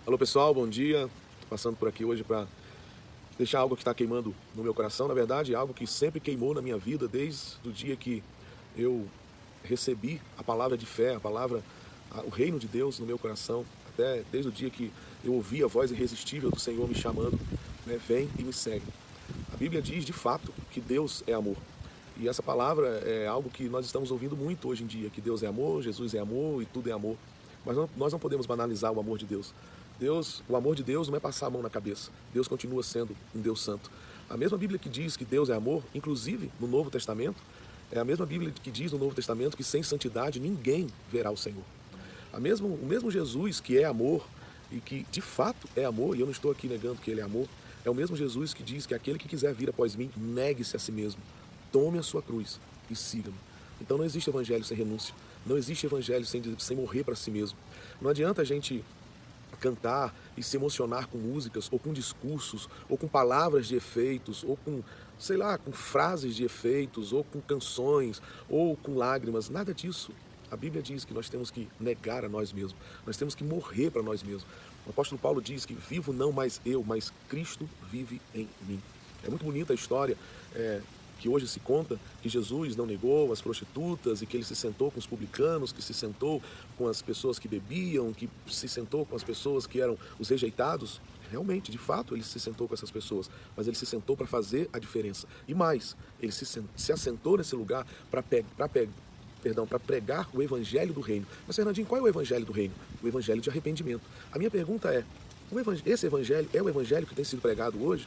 Alô pessoal, bom dia. Tô passando por aqui hoje para deixar algo que está queimando no meu coração. Na verdade, algo que sempre queimou na minha vida desde o dia que eu recebi a palavra de fé, a palavra, o reino de Deus no meu coração. Até desde o dia que eu ouvi a voz irresistível do Senhor me chamando, né, vem e me segue. A Bíblia diz de fato que Deus é amor. E essa palavra é algo que nós estamos ouvindo muito hoje em dia, que Deus é amor, Jesus é amor e tudo é amor. Mas nós não podemos banalizar o amor de Deus. O amor de Deus não é passar a mão na cabeça. Deus continua sendo um Deus santo. A mesma Bíblia que diz que Deus é amor, inclusive no Novo Testamento, é a mesma Bíblia que diz no Novo Testamento que sem santidade ninguém verá o Senhor. O mesmo Jesus que é amor e que de fato é amor, e eu não estou aqui negando que ele é amor, é o mesmo Jesus que diz que aquele que quiser vir após mim, negue-se a si mesmo, tome a sua cruz e siga-me. Então não existe evangelho sem renúncia, não existe evangelho sem morrer para si mesmo. Não adianta a gente cantar e se emocionar com músicas, ou com discursos, ou com palavras de efeitos, ou com, sei lá, com frases de efeitos, ou com canções, ou com lágrimas, nada disso. A Bíblia diz que nós temos que negar a nós mesmos, nós temos que morrer para nós mesmos. O apóstolo Paulo diz que vivo não mais eu, mas Cristo vive em mim. É muito bonita a história que hoje se conta que Jesus não negou as prostitutas e que ele se sentou com os publicanos, que se sentou com as pessoas que bebiam, que se sentou com as pessoas que eram os rejeitados. Realmente, de fato, ele se sentou com essas pessoas, mas ele se sentou para fazer a diferença. E mais, ele se assentou nesse lugar para pregar o evangelho do reino. Mas, Fernandinho, qual é o evangelho do reino? O evangelho de arrependimento. A minha pergunta é, esse evangelho é o evangelho que tem sido pregado hoje?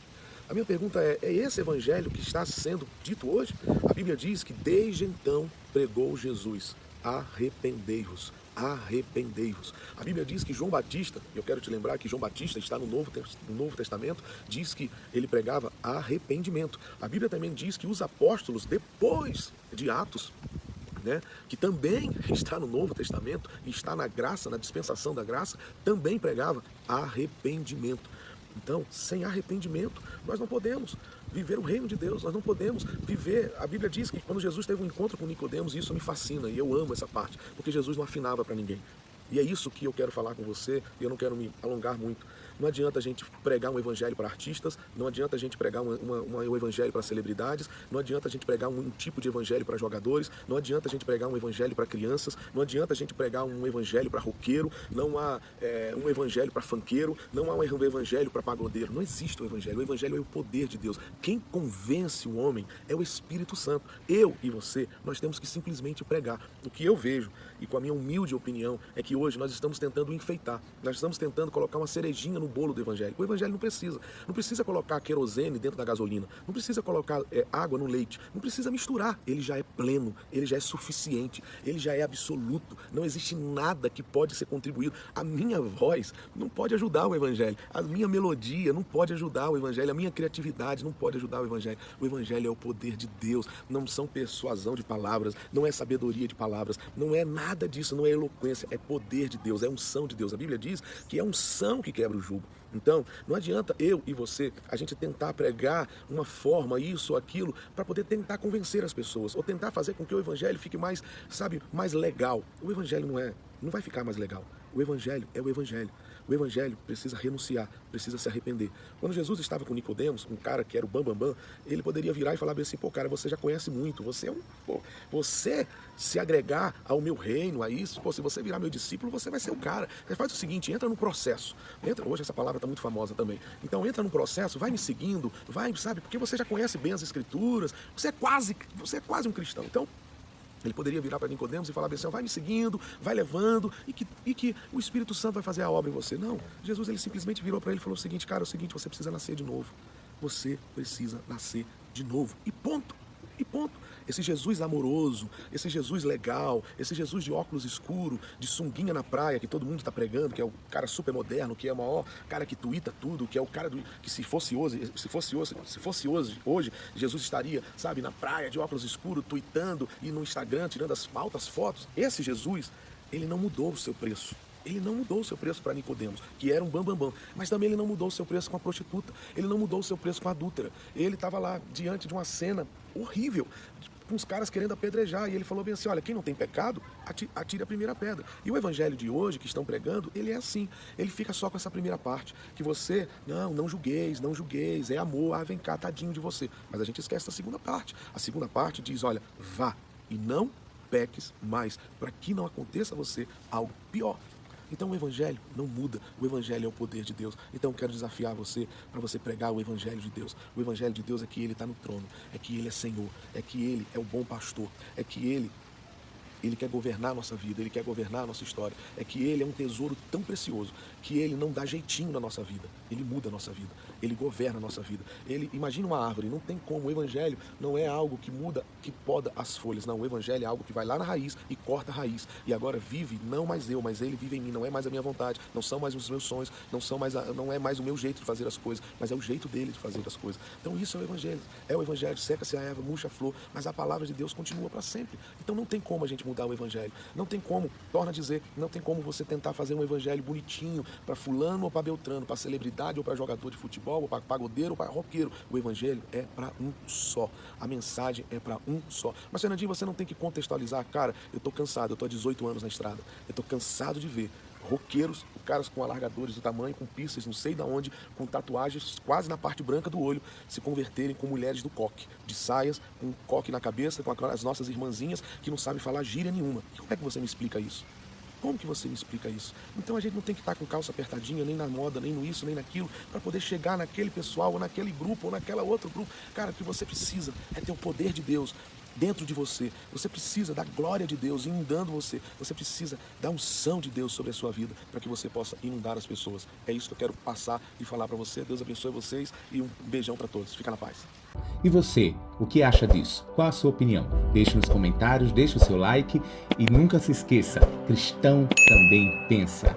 A minha pergunta é esse evangelho que está sendo dito hoje? A Bíblia diz que desde então pregou Jesus, arrependei-vos, arrependei-vos. A Bíblia diz que João Batista, eu quero te lembrar que João Batista está no Novo Testamento, diz que ele pregava arrependimento. A Bíblia também diz que os apóstolos, depois de Atos, que também está no Novo Testamento, está na graça, na dispensação da graça, também pregava arrependimento. Então, sem arrependimento, nós não podemos viver o reino de Deus, nós não podemos viver. A Bíblia diz que quando Jesus teve um encontro com Nicodemos, e isso me fascina, e eu amo essa parte, porque Jesus não afinava para ninguém. E é isso que eu quero falar com você, e eu não quero me alongar muito. Não adianta a gente pregar um evangelho para artistas, não adianta a gente pregar um evangelho para celebridades, não adianta a gente pregar um tipo de evangelho para jogadores, não adianta a gente pregar um evangelho para crianças, não adianta a gente pregar um evangelho para roqueiro, não há um evangelho para funkeiro, não há um evangelho para pagodeiro. Não existe o evangelho é o poder de Deus. Quem convence o homem é o Espírito Santo. Eu e você, nós temos que simplesmente pregar. O que eu vejo, e com a minha humilde opinião, é que hoje nós estamos tentando enfeitar, nós estamos tentando colocar uma cerejinha no bolo do evangelho. O evangelho não precisa colocar querosene dentro da gasolina, não precisa colocar água no leite, não precisa misturar. Ele já é pleno, ele já é suficiente, ele já é absoluto. Não existe nada que pode ser contribuído. A minha voz não pode ajudar o evangelho, a minha melodia não pode ajudar o evangelho, a minha criatividade não pode ajudar o evangelho. O evangelho é o poder de Deus, não são persuasão de palavras, não é sabedoria de palavras, não é nada disso, não é eloquência, é poder de Deus, é unção de Deus. A Bíblia diz que é unção que quebra o jugo. Então, não adianta eu e você, a gente tentar pregar uma forma, isso ou aquilo, para poder tentar convencer as pessoas, ou tentar fazer com que o evangelho fique mais, mais legal. O evangelho não vai ficar mais legal. O evangelho é o evangelho. O evangelho precisa renunciar, precisa se arrepender. Quando Jesus estava com Nicodemos, um cara que era o bambambam, ele poderia virar e falar bem assim, cara, você já conhece muito, você se agregar ao meu reino, a isso, se você virar meu discípulo, você vai ser o cara. Você faz o seguinte, entra no processo. Hoje essa palavra está muito famosa também. Então entra no processo, vai me seguindo, porque você já conhece bem as escrituras, você é quase um cristão. Então, ele poderia virar para Nicodemos e falar bem assim, vai me seguindo, vai levando, e que o Espírito Santo vai fazer a obra em você. Não, Jesus ele simplesmente virou para ele e falou o seguinte, cara, é o seguinte, você precisa nascer de novo. Você precisa nascer de novo. E ponto. E ponto. Esse Jesus amoroso, esse Jesus legal, esse Jesus de óculos escuro, de sunguinha na praia, que todo mundo está pregando, que é o cara super moderno, que é o maior cara que tuita tudo, que é o cara que se fosse hoje, Jesus estaria, na praia de óculos escuros, tuitando e no Instagram, tirando as altas fotos. Esse Jesus, ele não mudou o seu preço. Ele não mudou o seu preço para Nicodemos, que era um bambambam, mas também ele não mudou o seu preço com a prostituta, ele não mudou o seu preço com a adúltera. Ele estava lá diante de uma cena horrível, com os caras querendo apedrejar. E ele falou bem assim, olha, quem não tem pecado, atire a primeira pedra. E o evangelho de hoje, que estão pregando, ele é assim. Ele fica só com essa primeira parte, que você, não julgueis, é amor, vem cá, tadinho de você. Mas a gente esquece da segunda parte. A segunda parte diz, olha, vá e não peques mais, para que não aconteça a você algo pior. Então o evangelho não muda, o evangelho é o poder de Deus. Então eu quero desafiar você para você pregar o evangelho de Deus. O evangelho de Deus é que ele está no trono, é que ele é Senhor, é que ele é o bom pastor, é que ele quer governar a nossa vida, ele quer governar a nossa história. É que ele é um tesouro tão precioso que ele não dá jeitinho na nossa vida. Ele muda a nossa vida, ele governa a nossa vida. Imagina uma árvore, não tem como. O evangelho não é algo que muda, que poda as folhas. Não, o evangelho é algo que vai lá na raiz e corta a raiz. E agora vive, não mais eu, mas ele vive em mim. Não é mais a minha vontade, não são mais os meus sonhos, não é mais o meu jeito de fazer as coisas, mas é o jeito dele de fazer as coisas. Então isso é o evangelho. É o evangelho, seca-se a erva, murcha a flor, mas a palavra de Deus continua para sempre. Então não tem como a gente mudar o evangelho. Não tem como, torna a dizer, não tem como você tentar fazer um evangelho bonitinho para fulano ou para beltrano, para celebridade ou para jogador de futebol, ou para pagodeiro ou para roqueiro. O evangelho é para um só. A mensagem é para um só. Mas, Fernandinho, você não tem que contextualizar. Cara, eu tô cansado, eu tô há 18 anos na estrada. Eu tô cansado de ver roqueiros, caras com alargadores do tamanho, com piercings, não sei de onde, com tatuagens quase na parte branca do olho, se converterem com mulheres do coque, de saias, com um coque na cabeça, com as nossas irmãzinhas que não sabem falar gíria nenhuma. E como é que você me explica isso? Como que você me explica isso? Então a gente não tem que estar com calça apertadinha, nem na moda, nem no isso, nem naquilo, para poder chegar naquele pessoal, ou naquele grupo, ou naquela outro grupo. Cara, o que você precisa é ter o poder de Deus dentro de você. Você precisa da glória de Deus inundando você. Você precisa da unção de Deus sobre a sua vida para que você possa inundar as pessoas. É isso que eu quero passar e falar para você. Deus abençoe vocês e um beijão para todos. Fica na paz. E você, o que acha disso? Qual a sua opinião? Deixe nos comentários, deixe o seu like e nunca se esqueça, cristão também pensa.